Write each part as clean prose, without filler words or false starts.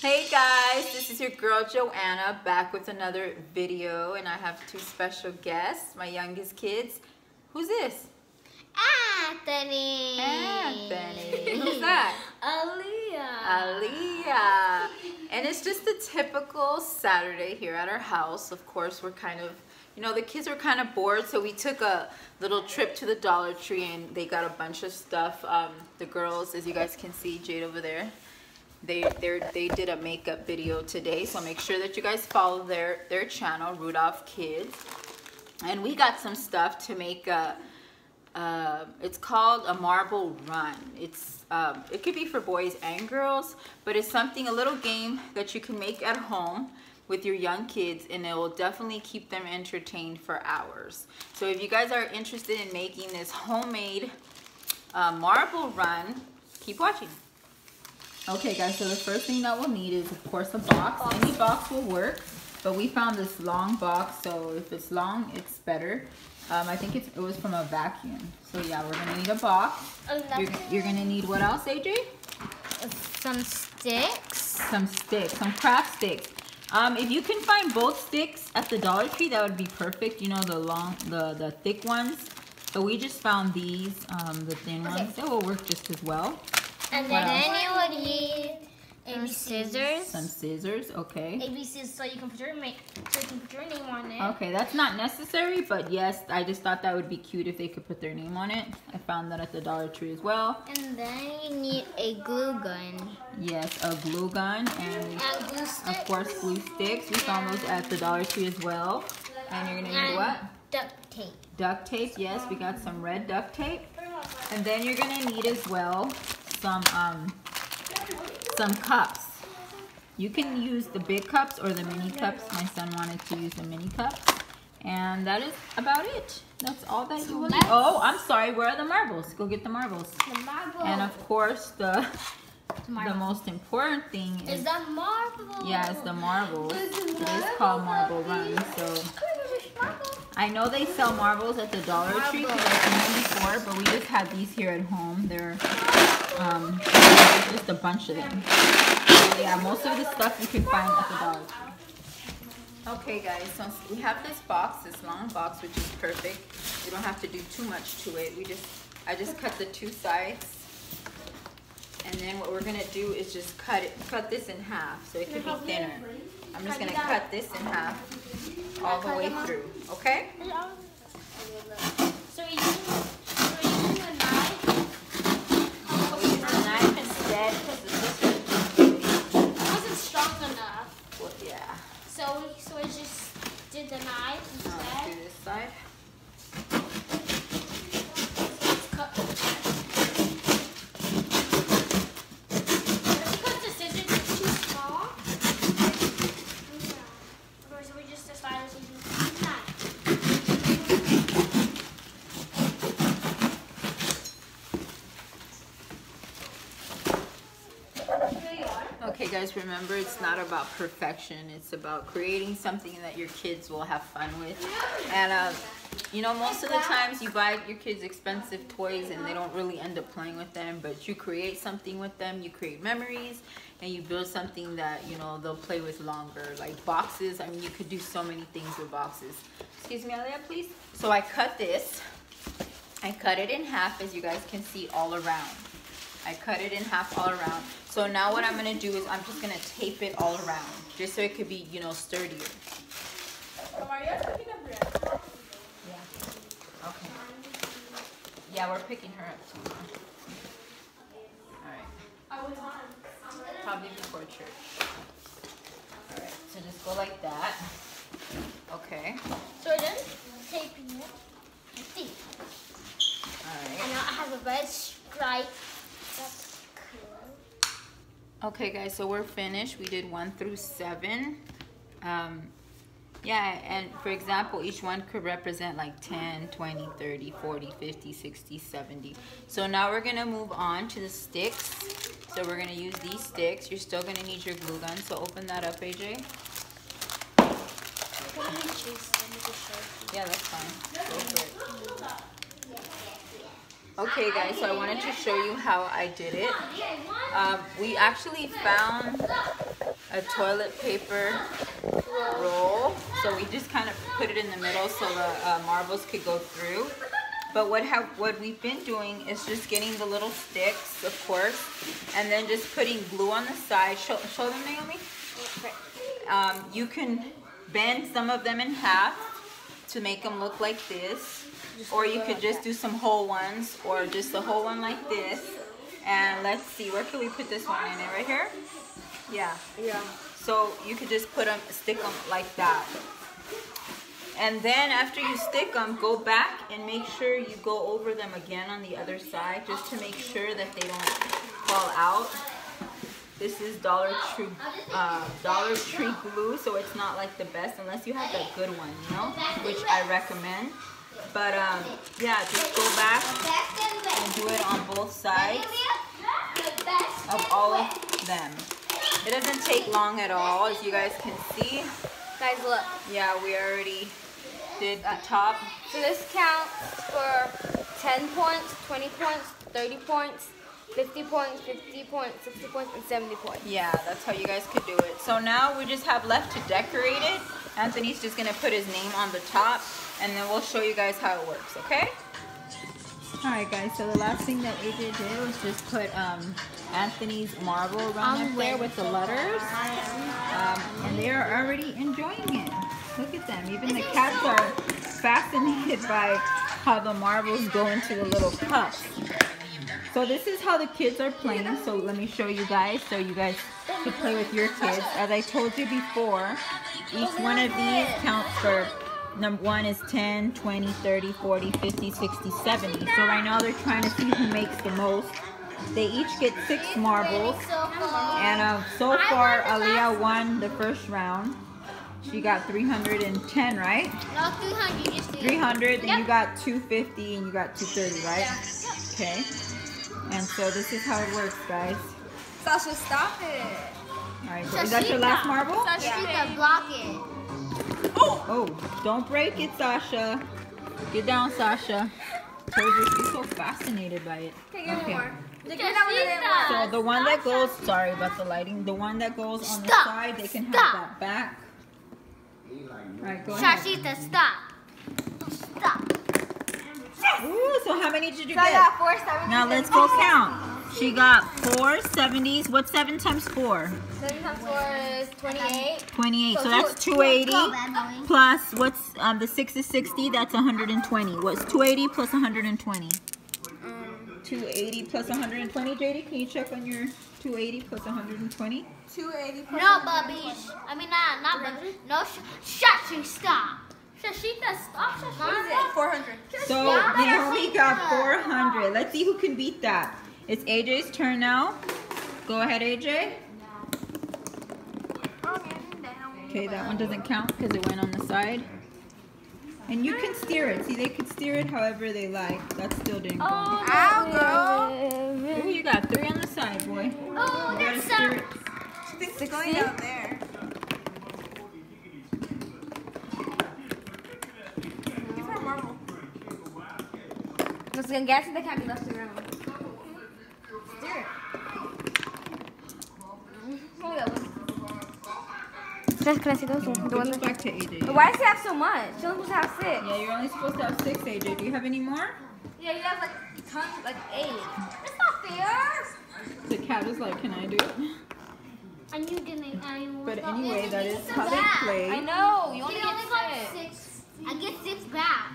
Hey guys, this is your girl Joanna back with another video, and I have two special guests, my youngest kids. Who's this? Anthony. Anthony. Who's that? Aaliyah. And it's just a typical Saturday here at our house. Of course, we're kind of, the kids were kind of bored, so we took a little trip to the Dollar Tree and they got a bunch of stuff. The girls, as you guys can see, Jade over there, they did a makeup video today, so make sure that you guys follow their channel, Rudolph Kids. And we got some stuff to make it's called a marble run. It could be for boys and girls, but it's a little game that you can make at home with your young kids, and it will definitely keep them entertained for hours. So if you guys are interested in making this homemade marble run, keep watching. Okay guys, so the first thing that we'll need is, of course, a box. Any box will work, but we found this long box, so if it's long, it's better. I think it was from a vacuum. So yeah, we're gonna need a box. You're gonna need what else, AJ? Some sticks. Some craft sticks. If you can find both sticks at the Dollar Tree, that would be perfect. You know, the thick ones. But we just found these, the thin ones. That will work just as well. And then you would need scissors. Some scissors, okay. ABCs, so you can put your name on it. Okay, that's not necessary, but yes, I just thought that would be cute if they could put their name on it. I found that at the Dollar Tree as well. And then you need a glue gun. Yes, a glue gun and glue sticks. Of course glue sticks. We found those at the Dollar Tree as well. And you're gonna need what? Duct tape. Duct tape, yes, we got some red duct tape. And then you're gonna need as well some cups. You can use the big cups or the mini cups. My son wanted to use the mini cups. And that is about it. That's all that you will need. Oh, I'm sorry, where are the marbles? Go get the marbles. The marbles. And of course, the most important thing is the marbles. Yeah, it's the marbles. It is called Marble Run. So I know they sell marbles at the Dollar Tree because I've seen them before, but we just have these here at home. They're just a bunch of them. So yeah, most of the stuff you can find at the Dollar Tree. Okay guys, so we have this box, this long box, which is perfect. We don't have to do too much to it. I just cut the two sides. And then what we're gonna do is just cut this in half so it can be thinner. I'm just gonna cut this in half all the way through, okay? So you're using a knife? We use a knife instead because the scissors wasn't strong enough. well, yeah. So we just did the knife instead. Let's do this side. Okay guys, remember, it's not about perfection. It's about creating something that your kids will have fun with. And most of the times you buy your kids expensive toys and they don't really end up playing with them, but you create something with them, you create memories, and you build something that they'll play with longer. Like boxes, I mean, you could do so many things with boxes. Excuse me, Aaliyah, please. So I cut this. I cut it in half, as you guys can see, all around. I cut it in half all around. So now what I'm gonna do is I'm just gonna tape it all around, just so it could be, sturdier. Yeah. Okay. Yeah, we're picking her up too. All right. Probably before church. All right. So just go like that. Okay. So then taping it. See. All right. And now I have a red stripe. That's cool. Okay guys, so we're finished. We did 1 through 7. Yeah, and for example, each one could represent like 10, 20, 30, 40, 50, 60, 70. So now we're gonna move on to the sticks. So we're gonna use these sticks. You're still gonna need your glue gun, so open that up, AJ. Yeah, that's fine. Go for it. Okay guys, so I wanted to show you how I did it. We actually found a toilet paper roll, so we just kind of put it in the middle so the marbles could go through. But what we've been doing is just getting the little sticks, of course, and then just putting glue on the side. Show them, Naomi. You can bend some of them in half to make them look like this. Or you could just do some whole ones, or just a whole one like this. And let's see, where can we put this one in it? Right here? Yeah. So you could just stick them like that. And then after you stick them, go back and make sure you go over them again on the other side, just to make sure that they don't fall out. This is Dollar Tree glue, so it's not like the best unless you have that good one, you know, which I recommend. But yeah, just go back and do it on both sides of all of them. It doesn't take long at all, as you guys can see. Guys, look. Yeah, we already did the top. So this counts for 10 points, 20 points, 30 points, 50 points, 50 points, 60 points, and 70 points. Yeah, that's how you guys could do it. So now we just have left to decorate it. Anthony's just going to put his name on the top, and then we'll show you guys how it works, okay? Alright guys, so the last thing that AJ did was just put Anthony's marble around up there with the letters. And they are already enjoying it. Look at them. Even the cats are fascinated by how the marbles go into the little cups. So this is how the kids are playing. So let me show you guys so you guys can play with your kids. As I told you before, each one of these counts for number 1 is 10, 20, 30, 40, 50, 60, 70. So right now they're trying to see who makes the most. They each get 6 marbles. And so far, Aaliyah won the first round. She got 310, right? No, 300. Just 300, then you got 250, and you got 230, right? Okay. And so this is how it works, guys. Sasha, stop it. All right, so is that your last marble? Sasha, block it. Oh, don't break it, Sasha. Get down, Sasha. Told you, she's so fascinated by it. Okay. So the one that goes, sorry about the lighting, the one that goes on the side, they can have that back. All right, go ahead. Shashita, stop. Stop. Ooh, so how many did you So I get? got 4 70s. Now let's go count. She got 4 70s. What's 7 times 4? 7 times 4 is 28. 28. So that's 280. Plus, what's the 6 is 60. That's 120. What's 280 plus 120? 280 plus 120. JD, can you check on your 280 plus 120? 280 plus No, Bubbies. I mean, not Bubbies. No, Shashi, stop. Shashita, stop. Shashita. 400. So Naomi got 400. Let's see who can beat that. It's AJ's turn now. Go ahead, AJ. Okay, that one doesn't count because it went on the side. And you can steer it. See, they can steer it however they like. That still didn't go. Ow, girl. Ooh, you got 3 on the side, boy. Oh, You gotta that's steer it. She thinks it's going down there. Give her a marble. Let's get to the candy left around. Steer it. Oh, that one. Can I see those? Give this back to AJ. Why does he have so much? She's only supposed to have 6. Yeah, you're only supposed to have 6, AJ. Do you have any more? Yeah, you have like tons, like 8. That's not fair. The cat is like, can I do it? And you didn't. But anyway, that is how they I play. know. You only You get only got 6. 6. I get 6 back.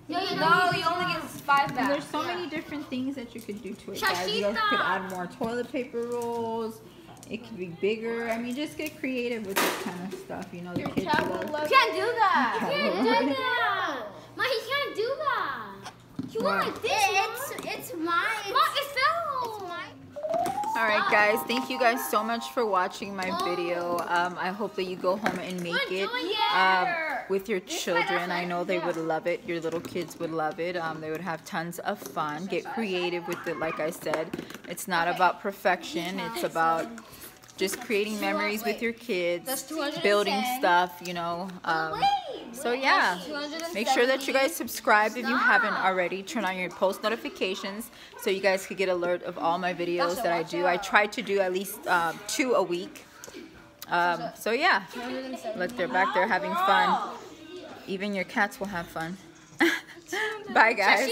No, you only get 5 back. There's so many different things that you could do to it, guys. You guys could add more toilet paper rolls. It could be bigger. I mean, just get creative with this kind of stuff. You know, the kids love. You can't do that. Can't do that. Ma, he can't do that. You What? want like this? It's mine. Ma, it fell. It's mine. Alright guys, thank you guys so much for watching my video. I hope that you go home and make it with your children. I know they would love it. Your little kids would love it. They would have tons of fun. Get creative with it, like I said. It's not about perfection. It's about just creating memories with your kids, building stuff, you know. So yeah, make sure that you guys subscribe if you haven't already. Turn on your post notifications so you guys could get alert of all my videos that I do. I try to do at least 2 a week. So yeah, look, they're back there having fun. Even your cats will have fun. Bye guys.